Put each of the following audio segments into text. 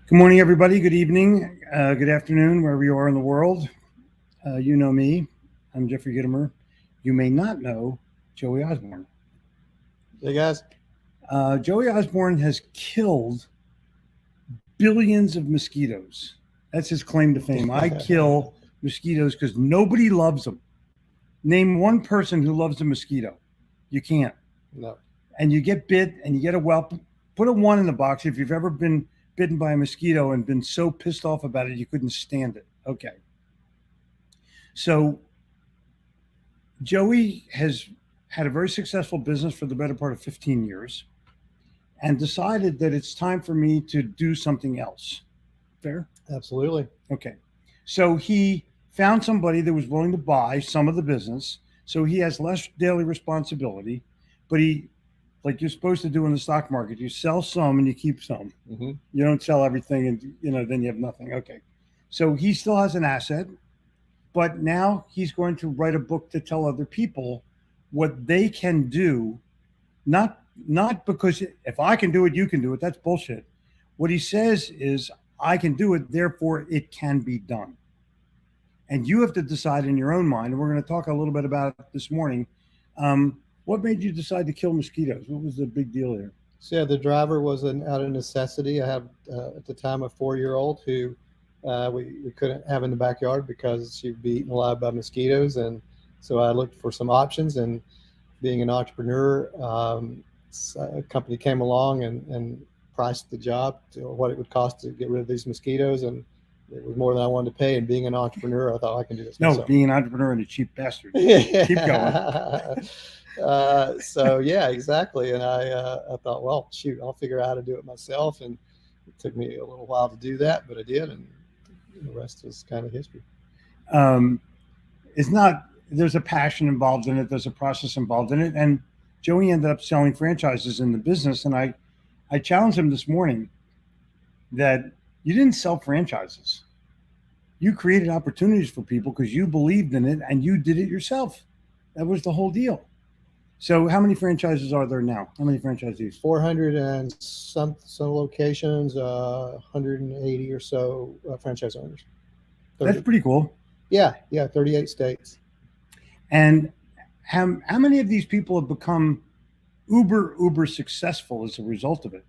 Good morning, everybody. Good evening. Good afternoon, wherever you are in the world. You know me. I'm Jeffrey Gittimer. You may not know Joey Osborne. Hey guys. Joey Osborne has killed billions of mosquitoes. That's his claim to fame. I kill mosquitoes because nobody loves them. Name one person who loves a mosquito. You can't. No. And you get bit and you get a whelp. Put a one in the box if you've ever been bitten by a mosquito and been so pissed off about it you couldn't stand it. Okay. So Joey has had a very successful business for the better part of 15 years and decided that it's time for me to do something else. Fair? Absolutely. Okay. So he found somebody that was willing to buy some of the business. So he has less daily responsibility, but like you're supposed to do in the stock market, you sell some and you keep some. Mm-hmm. You don't sell everything and then you have nothing. Okay. So he still has an asset, but now he's going to write a book to tell other people what they can do, not because if I can do it, you can do it. That's bullshit. What he says is I can do it, therefore it can be done. And you have to decide in your own mind, and we're going to talk a little bit about it this morning. What made you decide to kill mosquitoes? What was the big deal there? So yeah, the driver was out of necessity. I had at the time a 4-year-old who we couldn't have in the backyard because she'd be eaten alive by mosquitoes, and so I looked for some options. And being an entrepreneur, a company came along and priced the job to what it would cost to get rid of these mosquitoes, and it was more than I wanted to pay. And being an entrepreneur, I thought I can do this myself. Being an entrepreneur and a cheap bastard. Keep going. So yeah, exactly. And I thought, well, shoot, I'll figure out how to do it myself. And it took me a little while to do that, but I did, and the rest is kind of history. It's not. There's a passion involved in it. There's a process involved in it. And Joey ended up selling franchises in the business. And I challenged him this morning that you didn't sell franchises. You created opportunities for people because you believed in it and you did it yourself. That was the whole deal. So how many franchises are there now? How many franchisees? 400 and some locations, 180 or so franchise owners. 30. That's pretty cool. Yeah, 38 states. And how many of these people have become uber successful as a result of it?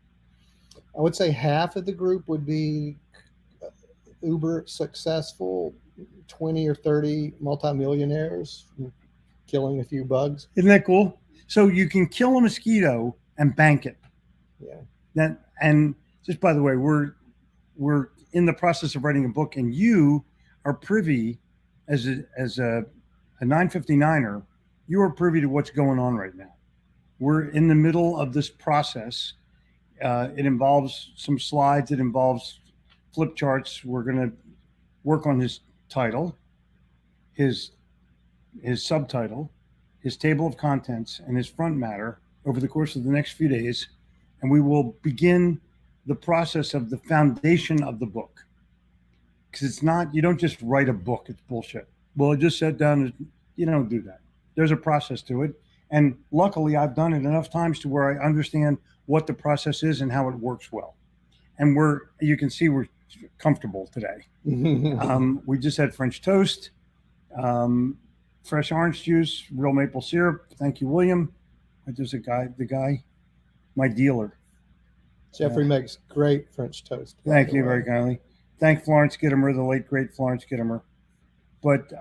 I would say half of the group would be uber successful, 20 or 30 multimillionaires killing a few bugs. Isn't that cool? So you can kill a mosquito and bank it. Yeah. And just by the way, we're in the process of writing a book, and you are privy as a 959er. You are privy to what's going on right now. We're in the middle of this process. It involves some slides. It involves flip charts. We're going to work on his title, his subtitle, his table of contents, and his front matter over the course of the next few days. And we will begin the process of the foundation of the book. Because it's not, you don't just write a book. It's bullshit. Well, I just sat down and you don't do that. There's a process to it. And luckily, I've done it enough times to where I understand what the process is and how it works well. And you can see we're comfortable today. We just had French toast, fresh orange juice, real maple syrup. Thank you, William. There's the guy, my dealer. Jeffrey makes great French toast. Thank you very kindly. Thank Florence Gittimer, the late, great Florence Gittimer. But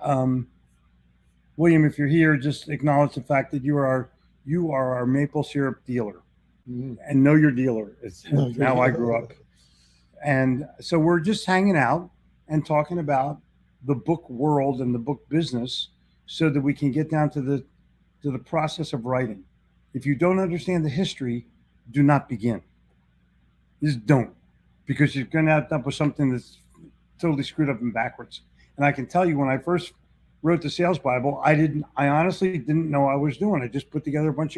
William, if you're here, just acknowledge the fact that you are our maple syrup dealer. And know your dealer is how I grew up. And so we're just hanging out and talking about the book world and the book business so that we can get down to the process of writing. If you don't understand the history, do not begin. Just don't, because you're going to end up with something that's totally screwed up and backwards. And I can tell you, when I first wrote the Sales Bible, I honestly didn't know what I was doing. I just put together a bunch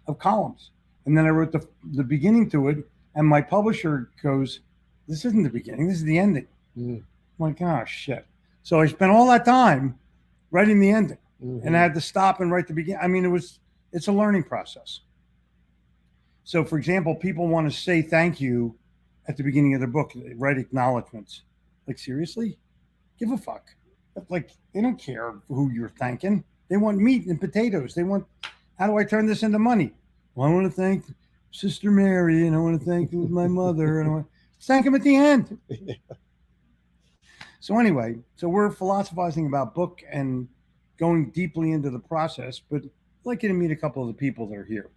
of columns. And then I wrote the beginning to it, and my publisher goes, "This isn't the beginning, this is the ending." I'm like, oh, shit. So I spent all that time writing the ending, and I had to stop and write the beginning. I mean, it's a learning process. So, for example, people want to say thank you at the beginning of their book. They write acknowledgments. Like, seriously? Give a fuck. Like, they don't care who you're thanking. They want meat and potatoes. They want, how do I turn this into money? Well, I want to thank Sister Mary, and I want to thank my mother, and I want to thank him at the end. So anyway, so we're philosophizing about book and going deeply into the process, but I'd like you to meet a couple of the people that are here.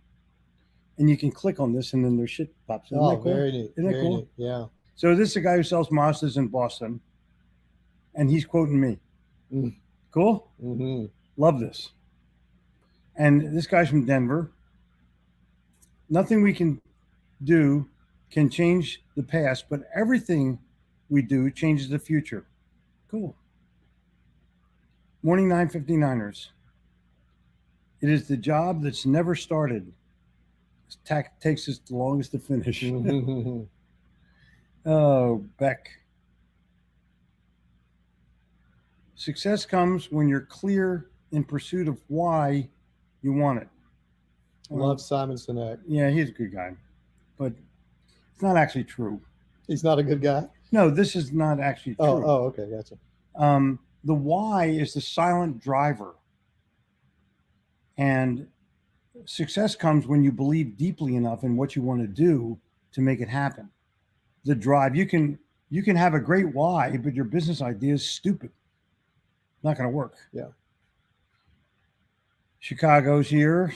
And you can click on this, and then their shit pops in. Oh, Isn't that cool? very neat. Isn't that Very cool? neat. Yeah. So this is a guy who sells Mazdas in Boston, and he's quoting me. Mm. Cool? Mm-hmm. Love this. And this guy's from Denver. Nothing we can do can change the past, but everything we do changes the future. Cool. Morning 959ers. It is the job that's never started. Takes us the longest to finish. Mm-hmm. Oh, Beck. Success comes when you're clear in pursuit of why you want it. Love Simon Sinek. Yeah, he's a good guy, but it's not actually true. He's not a good guy. No, this is not actually true. Oh, okay, gotcha. The why is the silent driver, and success comes when you believe deeply enough in what you want to do to make it happen. The drive, you can have a great why, but your business idea is stupid. Not going to work. Yeah. Chicago's here,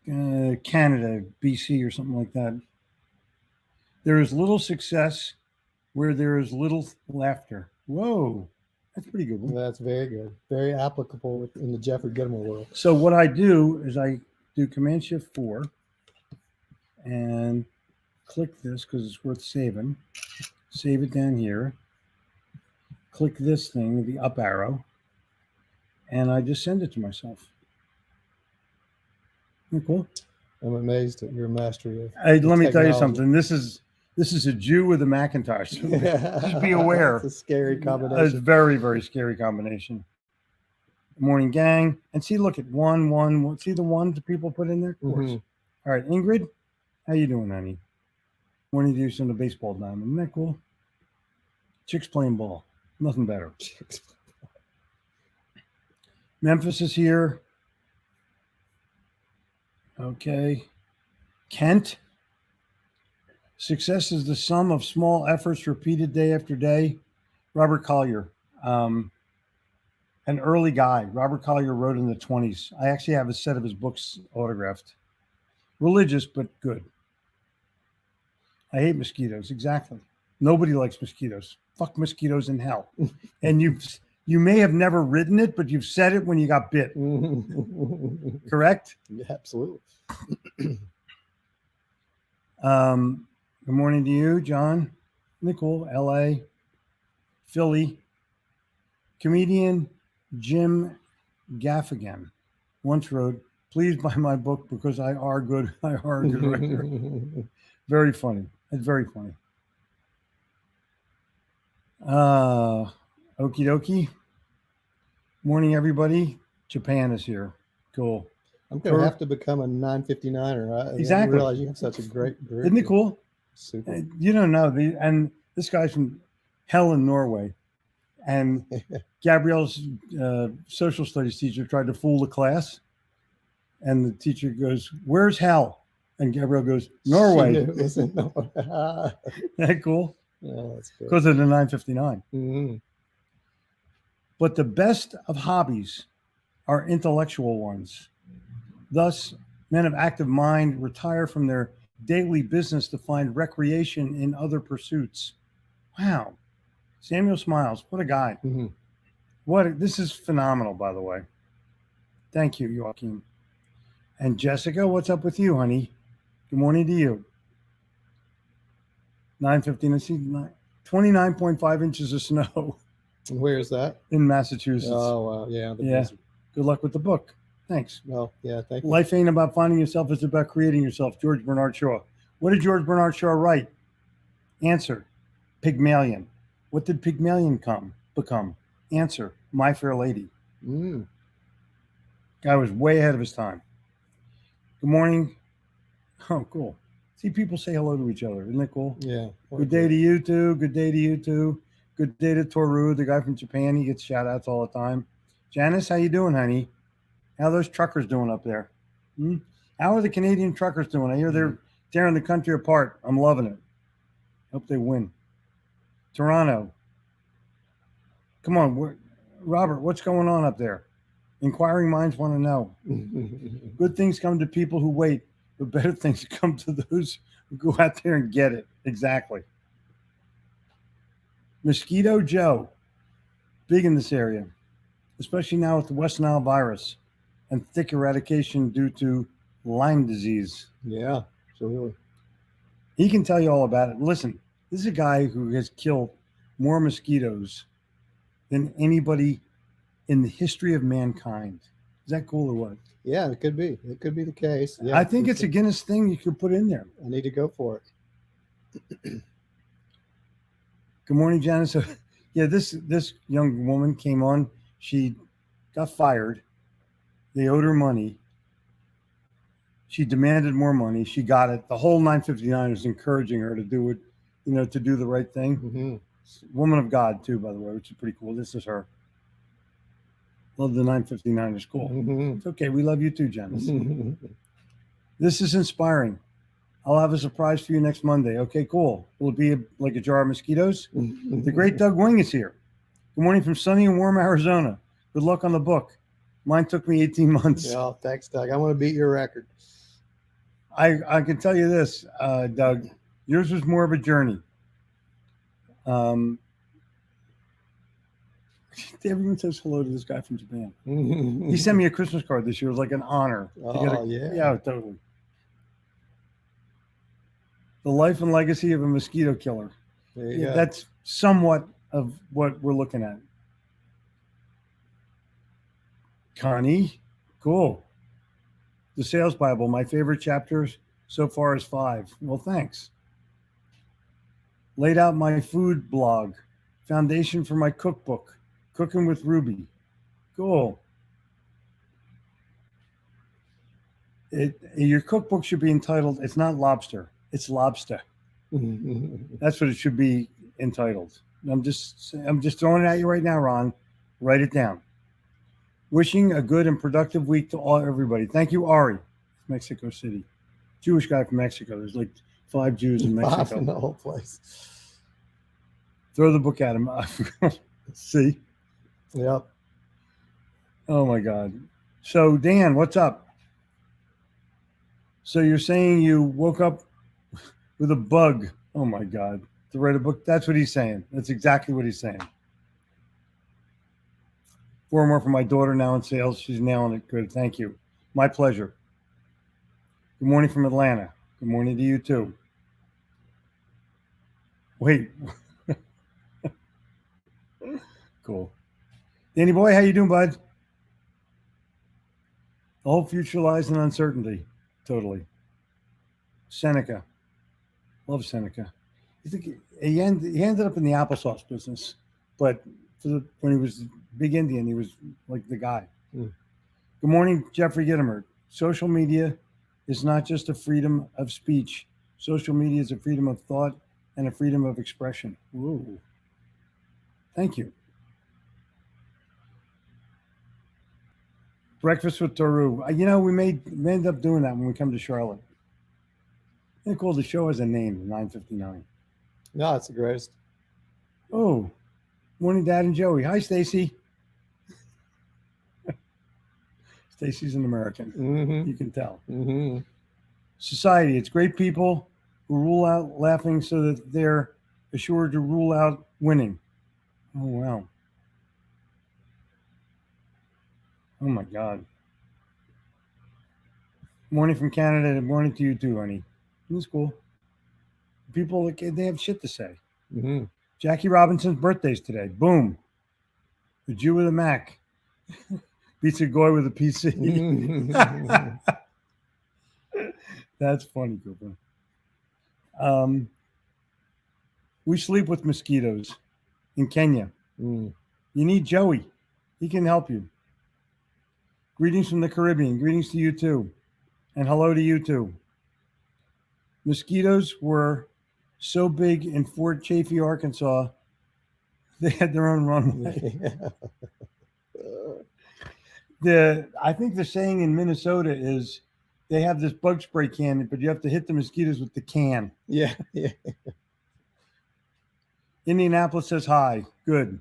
Canada, BC, or something like that. There is little success where there is little laughter. Whoa, that's pretty good one. That's very good. Very applicable in the Jeffrey Gitomer world. So what I do is I do Command Shift 4 and click this because it's worth saving. Save it down here. Click this thing, the up arrow, and I just send it to myself. Isn't that cool? I'm amazed at your mastery of Let me tell you technology. something. This is a Jew with a Macintosh. So just be aware. It's a scary It's a combination. very, very scary combination. Morning gang. And see, look at one. See the ones that people put in there? Of course. Mhm. All right, Ingrid, how you doing, honey? Morning to you on the baseball diamond. Isn't that cool? Chicks playing ball. Nothing better. Memphis is here. Okay. Kent. Success is the sum of small efforts repeated day after day. Robert Collier. An early guy. Robert Collier wrote in the 20s. I actually have a set of his books autographed. Religious, but good. I hate mosquitoes. Exactly. Nobody likes mosquitoes. Fuck mosquitoes in hell. And you may have never written it, but you've said it when you got bit. Correct? Yeah, absolutely. Good morning to you, John. Nicole, LA, Philly. Comedian Jim Gaffigan once wrote, "Please buy my book because I are good. I are a good writer." Very funny. It's very funny. Okie dokie. Morning, everybody. Japan is here. Cool. I'm going to have to become a 959er. I Exactly. didn't realize you have such a great group. Isn't it cool? Super. You don't know. And this guy's from hell in Norway. And Gabrielle's social studies teacher tried to fool the class. And the teacher goes, "Where's hell?" And Gabrielle goes, "Norway." Isn't Norway? Isn't that cool? Yeah, that's good. Because of the 959. Mm-hmm. But the best of hobbies are intellectual ones. Thus, men of active mind retire from their daily business to find recreation in other pursuits. Wow. Samuel Smiles, what a guy. Mm-hmm. This is phenomenal, by the way. Thank you, Joaquin. And Jessica, what's up with you, honey? Good morning to you. 9:15. I see 29.5 inches of snow Where is that? in Massachusetts. Oh, wow. Yeah. The Yeah. blizzard. Good luck with the book. Thanks. Oh, yeah. Thank you. Life ain't about finding yourself, it's about creating yourself. George Bernard Shaw. What did George Bernard Shaw write? Answer, Pygmalion. What did Pygmalion become? Answer, My Fair Lady. Mm. Guy was way ahead of his time. Good morning. Oh, cool. See, people say hello to each other. Isn't that cool? Yeah. Good day to you too. Good day to you too. Good day to Toru, the guy from Japan. He gets shout outs all the time. Janice, how you doing, honey? How are those truckers doing up there? Hmm? How are the Canadian truckers doing? I hear they're tearing the country apart. I'm loving it. Hope they win. Toronto. Come on, Robert, what's going on up there? Inquiring minds want to know. Good things come to people who wait, but better things come to those who go out there and get it. Exactly. Mosquito Joe, big in this area, especially now with the West Nile virus and thick eradication due to Lyme disease. Yeah, absolutely. He can tell you all about it. Listen, this is a guy who has killed more mosquitoes than anybody in the history of mankind. Is that cool or what? Yeah, it could be. It could be the case. Yeah, I think it's a Guinness thing you could put in there. I need to go for it. Good morning, Janice. Yeah, this young woman came on. She got fired. They owed her money. She demanded more money. She got it. The whole 959 is encouraging her to do it, to do the right thing. Mm-hmm. Woman of God, too, by the way, which is pretty cool. This is her. Love the 959 is cool. Mm-hmm. It's okay. We love you too, Janice. This is inspiring. I'll have a surprise for you next Monday. Okay, cool. Will it be like a jar of mosquitoes? The great Doug Wing is here. Good morning from sunny and warm Arizona. Good luck on the book. Mine took me 18 months. Yeah, thanks, Doug. I want to beat your record. I can tell you this, Doug. Yours was more of a journey. Everyone says hello to this guy from Japan. He sent me a Christmas card this year. It was like an honor. Oh, yeah. Yeah, totally. The life and legacy of a mosquito killer. There you go. That's somewhat of what we're looking at. Connie, cool. The Sales Bible, my favorite chapters so far is 5. Well, thanks. Laid out my food blog, foundation for my cookbook, Cooking with Ruby. Cool. Your cookbook should be entitled, it's not lobster, it's lobster. That's what it should be entitled. I'm just throwing it at you right now, Ron. Write it down. Wishing a good and productive week to everybody. Thank you, Ari, Mexico City. Jewish guy from Mexico. There's like 5 Jews in Mexico. 5 in the whole place. Throw the book at him. See? Yep. Oh my God. So Dan, what's up? So you're saying you woke up with a bug. Oh my God. To write a book. That's what he's saying. That's exactly what he's saying. 4 more for my daughter now in sales. She's nailing it. Good. Thank you. My pleasure. Good morning from Atlanta. Good morning to you too. Wait. Cool. Danny boy, how you doing, bud? The whole future lies in uncertainty. Totally. Seneca. Love Seneca. You think he ended up in the applesauce business, but when he was big Indian, he was like the guy. Good morning, Jeffrey Gittimer. Social media is not just a freedom of speech. Social media is a freedom of thought and a freedom of expression. Whoa. Thank you. Breakfast with Toru. We may end up doing that when we come to Charlotte. I think the show has a name, 959. No, it's the greatest. Oh, morning, Dad and Joey. Hi, Stacy. Stacy's an American. Mm-hmm. You can tell. Mm-hmm. Society. It's great people who rule out laughing so that they're assured to rule out winning. Oh, wow. Oh, my God. Morning from Canada and morning to you too, honey. It's cool. People, they have shit to say. Mm-hmm. Jackie Robinson's birthday's today. Boom. The Jew with a Mac beats a goy with a PC. That's funny, Cooper. We sleep with mosquitoes in Kenya. You need Joey. He can help you. Greetings from the Caribbean. Greetings to you too. And hello to you too. Mosquitoes were so big in Fort Chaffee, Arkansas, they had their own runway. I think the saying in Minnesota is they have this bug spray can, but you have to hit the mosquitoes with the can. Yeah. Indianapolis says hi. Good.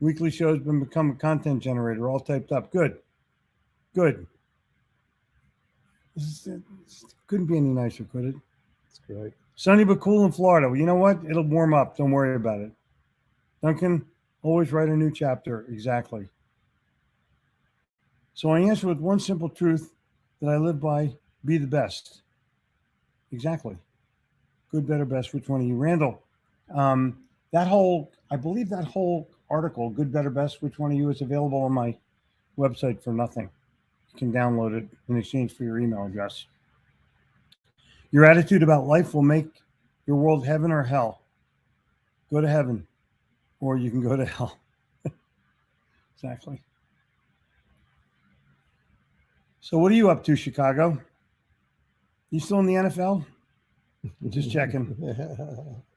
Weekly show's been become a content generator, all typed up. Good. This couldn't be any nicer, could it? It's great. Sunny but cool in Florida. Well, you know what? It'll warm up. Don't worry about it. Duncan, always write a new chapter. Exactly. So I answer with one simple truth that I live by: be the best. Exactly. Good, better, best. Which one are you? Randall, I believe that whole article, good, better, best, which one of you, is available on my website for nothing. You can download it in exchange for your email address. Your attitude about life will make your world heaven or hell. Go to heaven, or you can go to hell. Exactly. So what are you up to, Chicago? You still in the NFL? Just checking.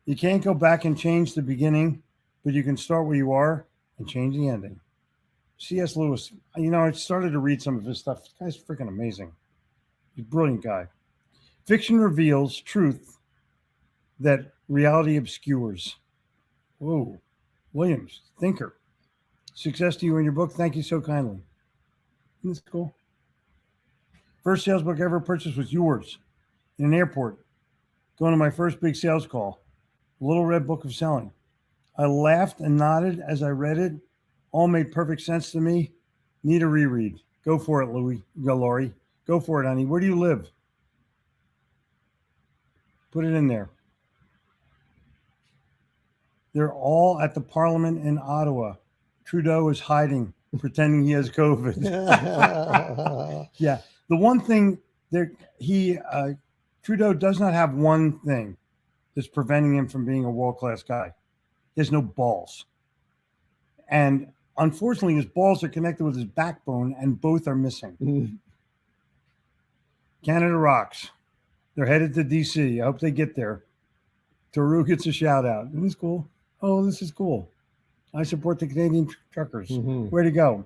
You can't go back and change the beginning, but you can start where you are and change the ending. C.S. Lewis, I started to read some of his stuff. This guy's freaking amazing. He's a brilliant guy. Fiction reveals truth that reality obscures. Whoa. Williams, thinker. Success to you in your book. Thank you so kindly. Isn't this cool? First sales book I ever purchased was yours in an airport. Going to my first big sales call. Little Red Book of Selling. I laughed and nodded as I read it. All made perfect sense to me. Need a reread. Go for it, Laurie. Go for it, honey. Where do you live? Put it in there. They're all at the Parliament in Ottawa. Trudeau is hiding, pretending he has COVID. Yeah. The one thing Trudeau does not have one thing that's preventing him from being a world-class guy. He has no balls. And unfortunately, his balls are connected with his backbone, and both are missing. Canada rocks. They're headed to D.C. I hope they get there. Taru gets a shout out. Isn't this cool? Oh, this is cool. I support the Canadian truckers. Way to go.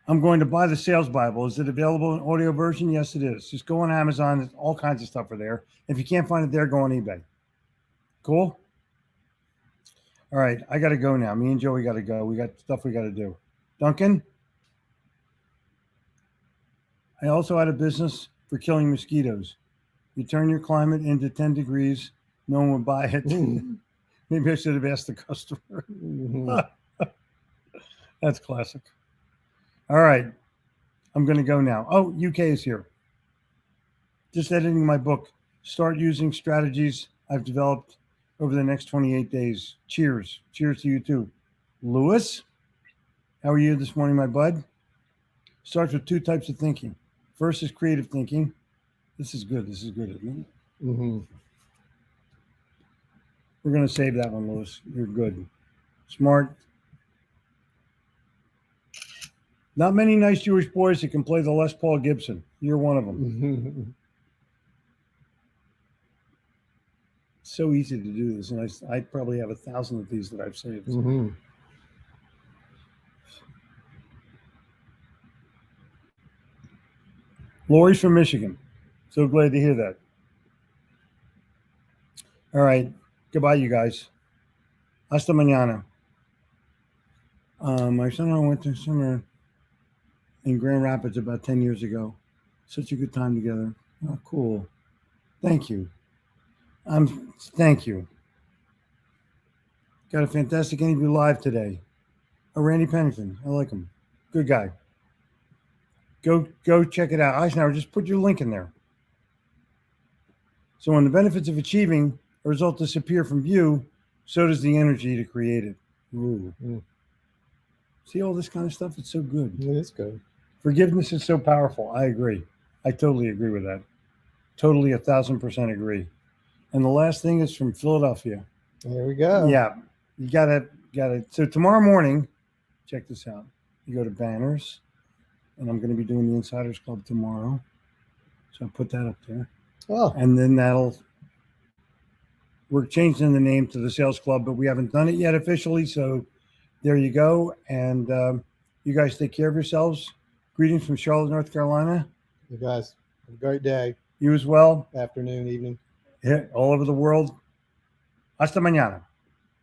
I'm going to buy the sales Bible. Is it available in audio version? Yes, it is. Just go on Amazon. There's all kinds of stuff are there. If you can't find it there, go on eBay. Cool? All right. I got to go now. Me and Joey got to go. We got stuff we got to do. Duncan? I also had a business for killing mosquitoes. You turn your climate into 10 degrees, no one would buy it. Maybe I should have asked the customer. That's classic. All right. I'm going to go now. Oh, UK is here. Just editing my book. Start using strategies I've developed over the next 28 days. Cheers. Cheers to you too. Lewis, how are you this morning, my bud? Starts with two types of thinking. First is creative thinking. This is good. This is good, isn't it? We're going to save that one, Lewis. You're good. Smart. Not many nice Jewish boys that can play the Les Paul Gibson. You're one of them. It's so easy to do this, and I probably have 1,000 of these that I've saved. Lori's from Michigan. So glad to hear that. All right. Goodbye, you guys. Hasta mañana. My son and I went to summer in Grand Rapids about 10 years ago. Such a good time together. Oh, cool. Thank you. Thank you. Got a fantastic interview live today. Oh, Randy Pennington. I like him. Good guy. Go check it out. Eisenhower, just put your link in there. So when the benefits of achieving a result disappear from view, so does the energy to create it. Ooh. See all this kind of stuff? It's so good. It is good. Forgiveness is so powerful. I agree. I totally agree with that. Totally 1,000% agree. And the last thing is from Philadelphia. There we go. Yeah. You gotta. So tomorrow morning, check this out. You go to banners, and I'm going to be doing the Insiders Club tomorrow. So put that up there. Oh, And then we're changing the name to the Sales Club, but we haven't done it yet officially. So there you go. And you guys take care of yourselves. Greetings from Charlotte, North Carolina. you guys have a great day, You as well. afternoon, evening. All over the world. Hasta mañana.